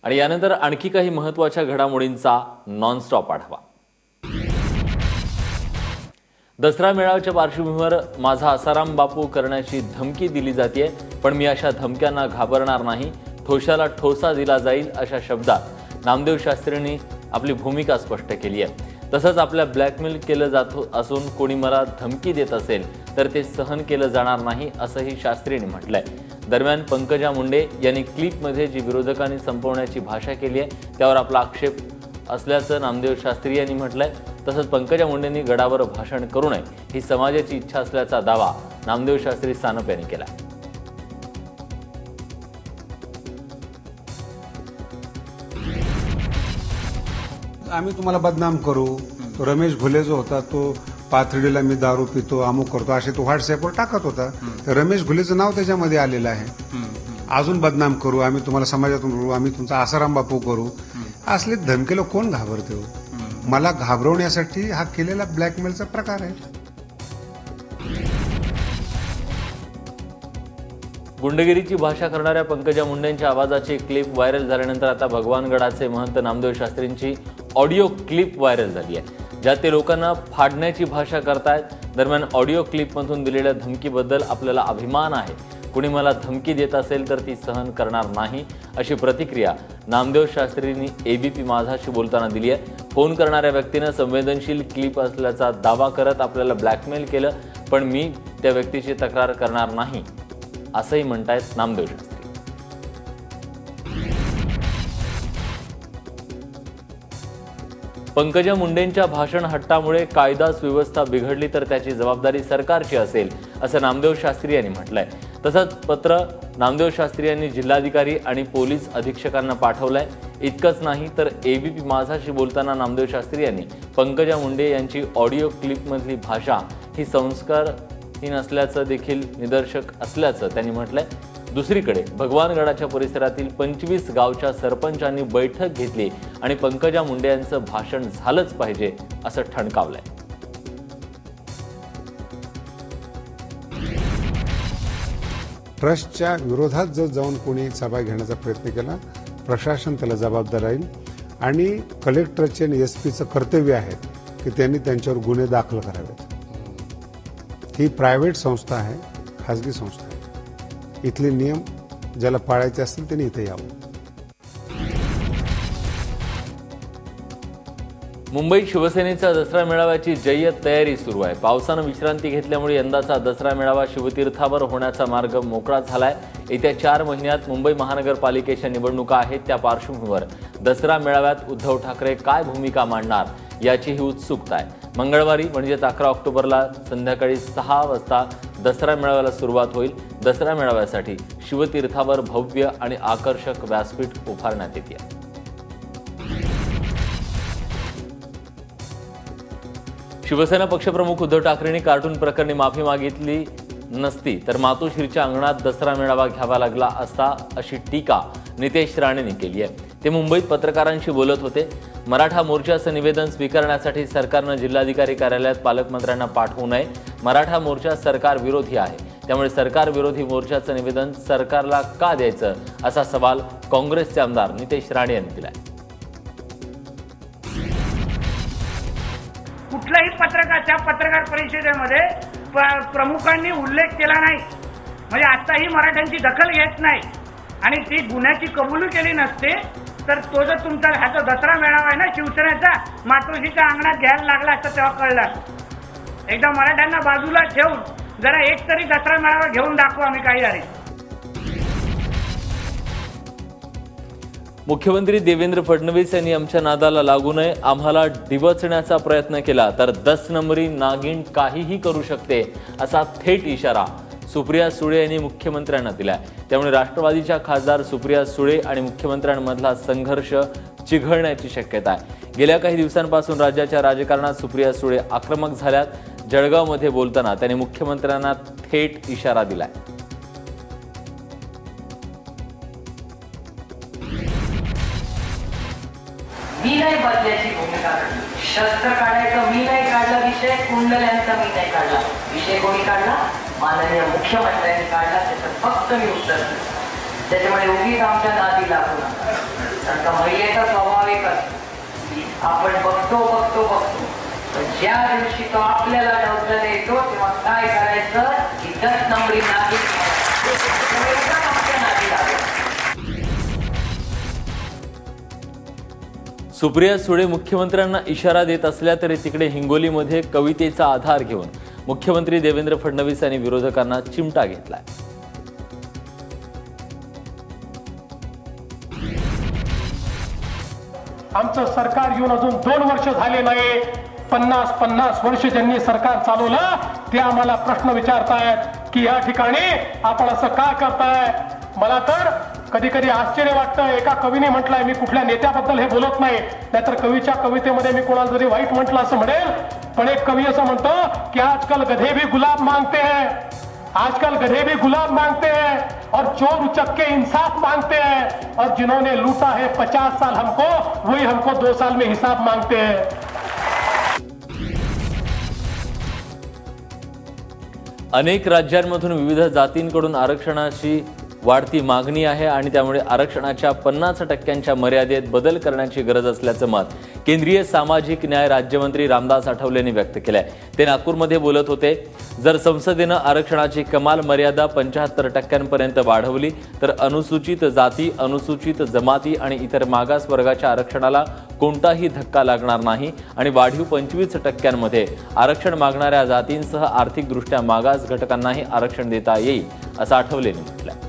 आणि यानंतर आणखी काही महत्त्वाच्या घडामोडींचा नॉनस्टॉप आढावा। दसरा मेळाव्याच्या पार्श्वभूमीवर माझा आसाराम बापू करण्याची धमकी दिली जाते, पण मी अशा धमक्यांना घाबरणार नाही, ठोशाला ठोसा दिला जाईल अशा शब्दात नामदेव शास्त्रींनी आपली भूमिका स्पष्ट केली आहे। तसंच आपल्या ब्लॅकमेल केलं जात असून कोणी मला धमकी देत असेल तर ते सहन केलं जाणार नाही असंही शास्त्रींनी म्हटलंय। दरम्यान पंकजा मुंडे यांनी क्लिपमध्ये जी विरोधकांनी संपवण्याची भाषा केली आहे त्यावर आपला आक्षेप असल्याचं नामदेव शास्त्री यांनी म्हटलंय। तसंच पंकजा मुंडेंनी गडावर भाषण करू नये ही समाजाची इच्छा असल्याचा दावा नामदेव शास्त्री सानप यांनी केला। आम्ही तुम्हाला बदनाम करू, तो रमेश घुले जो होता तो पाथर्डीला मी दारू पितो अमुक करतो असे तो व्हॉट्सअपवर टाकत होता, तर रमेश घुलेचं नाव त्याच्यामध्ये आलेलं आहे। अजून बदनाम करू, आम्ही तुम्हाला समाजातून करू, आम्ही तुमचा आसाराम बापू करू, असले धमकीला कोण घाबरते हो? मला घाबरवण्यासाठी हा केलेला ब्लॅकमेलचा प्रकार आहे। गुंडगिरीची भाषा करणाऱ्या पंकजा मुंडेंच्या आवाजाची क्लिप व्हायरल झाल्यानंतर आता भगवानगडाचे महंत नामदेव शास्त्रींची ऑडिओ क्लिप व्हायरल झाली आहे, ज्यात ते लोकांना फाडण्याची भाषा करतायत। दरम्यान ऑडिओ क्लिपमधून दिलेल्या धमकीबद्दल आपल्याला अभिमान आहे, कुणी मला धमकी देत असेल तर ती सहन करणार नाही अशी प्रतिक्रिया नामदेव शास्त्रींनी एबीपी माझाशी बोलताना दिली आहे। फोन करणाऱ्या व्यक्तीनं संवेदनशील क्लिप असल्याचा दावा करत आपल्याला ब्लॅकमेल केलं, पण मी त्या व्यक्तीची तक्रार करणार नाही असंही म्हणतायत नामदेव शास्त्री। पंकजा मुंडेंच्या भाषण हट्टामुळे कायदा सुव्यवस्था बिघडली तर त्याची जबाबदारी सरकारची असेल असं नामदेव शास्त्री यांनी म्हटलंय। तसंच पत्र नामदेव शास्त्री यांनी जिल्हाधिकारी आणि पोलीस अधीक्षकांना पाठवलंय। इतकंच नाही तर एबीपी माझाशी बोलताना नामदेव शास्त्री यांनी पंकजा मुंडे यांची ऑडिओ क्लिपमधली भाषा ही संस्कारहीन असल्याचं देखील निदर्शक असल्याचं त्यांनी म्हटलंय। दुसरीकडे भगवानगडाच्या परिसरातील 25 गावच्या सरपंचांनी बैठक घेतली आणि पंकजा मुंडे यांचं भाषण झालंच पाहिजे असं ठणकावलंय। ट्रस्टच्या विरोधात जर जाऊन कोणी सभा घेण्याचा प्रयत्न केला, प्रशासन त्याला जबाबदार राहील आणि कलेक्टरचे आणि एसपीचं कर्तव्य आहे की त्यांनी त्यांच्यावर गुन्हे दाखल करावेत। ही प्रायव्हेट संस्था आहे, खाजगी संस्था आहे, इथले नियम ज्याला पाळायचे असतील त्यांनी इथे यावं। मुंबईत शिवसेनेच्या दसरा मेळाव्याची जय्यत तयारी सुरू आहे। पावसानं विश्रांती घेतल्यामुळे यंदाचा दसरा मेळावा शिवतीर्थावर होण्याचा मार्ग मोकळा झालाय। येत्या 4 महिन्यात मुंबई महानगरपालिकेच्या निवडणुका आहेत, त्या पार्श्वभूमीवर दसरा मेळाव्यात उद्धव ठाकरे काय भूमिका मांडणार याची ही उत्सुकता आहे। मंगळवारी म्हणजेच 11 ऑक्टोबरला संध्याकाळी 6 वाजता दसरा मेळाव्याला सुरुवात होईल। दसरा मेळाव्यासाठी शिवतीर्थावर भव्य आणि आकर्षक व्यासपीठ उभारण्यात येते। शिवसेना पक्षप्रमुख उद्धव ठाकरेंनी कार्टून प्रकरणी माफी मागितली नसती तर मातोश्रीच्या अंगणात दसरा मेळावा घ्यावा लागला असता अशी टीका नितेश राणेंनी केली आहे। ते मुंबईत पत्रकारांशी बोलत होते। मराठा मोर्चाचं निवेदन स्वीकारण्यासाठी सरकारनं जिल्हाधिकारी कार्यालयात पालकमंत्र्यांना पाठवू नये। मराठा मोर्चा सरकार विरोधी आहे, त्यामुळे सरकार विरोधी मोर्चाचं निवेदन सरकारला का द्यायचं असा सवाल काँग्रेसचे आमदार नितेश राणे यांनी दिलाय। कुठल्याही पत्रकार परिषदेमध्ये प्रमुखांनी उल्लेख केला नाही, म्हणजे आताही मराठ्यांची दखल घेत नाही आणि ती गुन्ह्याची कबुली केली नसते तर तो जर तुमचा ह्याचा दसरा मेळावा आहे ना शिवसेनेचा मातोश्रीच्या अंगणात घ्यायला लागला असतं तेव्हा कळलं। एकदा मराठ्यांना बाजूला ठेवून जरा एक तरी दसरा मेळावा घेऊन दाखवू आम्ही काही आहे। मुख्यमंत्री देवेंद्र फडणवीस यांनी आमच्या नादाला लागू नये, आम्हाला डिवचण्याचा प्रयत्न केला तर 10 नंबरी नागिन काहीही करू शकते असा थेट इशारा सुप्रिया सुळे यांनी मुख्यमंत्र्यांना दिलाय। त्यामुळे राष्ट्रवादीच्या खासदार सुप्रिया सुळे आणि मुख्यमंत्र्यांमधला संघर्ष चिघळण्याची शक्यता आहे। गेल्या काही दिवसांपासून राज्याच्या राजकारणात सुप्रिया सुळे आक्रमक झाल्यात। जळगावमध्ये बोलताना त्यांनी मुख्यमंत्र्यांना थेट इशारा दिलाय। मी नाही बदल्याची भूमिका काढली, शस्त्र काढायचं मी नाही काढला विषय, कुंडल्यांचा मी नाही काढला विषय, कोणी काढला? माननीय मुख्यमंत्र्यांनी काढला, त्याचं फक्त मी उत्तर दिलं। त्याच्यामुळे उगीच आमच्या नादी लागू नका. कारण का महिलेचा स्वभाव एकच, आपण बघतो पण ज्या दिवशी तो आपल्याला डोक्याला येतो तेव्हा काय करायचं की 10 नंबरी नादी आमच्या नादी लागू. सुप्रिया सुळे मुख्यमंत्र्यांना इशारा देत असल्या तरी तिकडे हिंगोलीमध्ये कवितेचा आधार घेऊन मुख्यमंत्री देवेंद्र फडणवीस यांनी विरोधकांना चिमटा घेतलाय. आमचं सरकार येऊन अजून 2 वर्ष झाले नाही, 50 वर्ष ज्यांनी सरकार चालवलं ते आम्हाला प्रश्न विचारतायत की या ठिकाणी आपण असं का करताय. मला तर कधी कधी आश्चर्य वाटतं. एका कवीने म्हटलंय, मी कुठल्या नेत्याबद्दल हे बोलत नाही, नाहीतर कवीच्या कवितेमध्ये मी कोणाला जरी वाईट म्हटलं असं म्हणेल, पण एक कवी असं म्हणतो की आजकल गधे भी गुलाब मांगते हैं, आजकल गधे भी गुलाब मांगते हैं और चोर उचक के इंसाफ मांगते हैं और जिन्होंने लूटा है 50 साल हमको, वही हमको 2 साल में हिसाब मांगते हैं. अनेक राज्यांमधून विविध जातींकडून आरक्षणाची वाढती मागणी आहे आणि त्यामुळे आरक्षणाच्या 50% मर्यादेत बदल करण्याची गरज असल्याचं मत केंद्रीय सामाजिक न्याय राज्यमंत्री रामदास आठवलेंनी व्यक्त केलंय. ते नागपूरमध्ये बोलत होते. जर संसदेनं आरक्षणाची कमाल मर्यादा 75% वाढवली तर अनुसूचित जाती, अनुसूचित जमाती आणि इतर मागास वर्गाच्या आरक्षणाला कोणताही धक्का लागणार नाही आणि वाढीव 25% आरक्षण मागणाऱ्या जातींसह आर्थिकदृष्ट्या मागास घटकांनाही आरक्षण देता येईल असं आठवलेंनी म्हटलंय.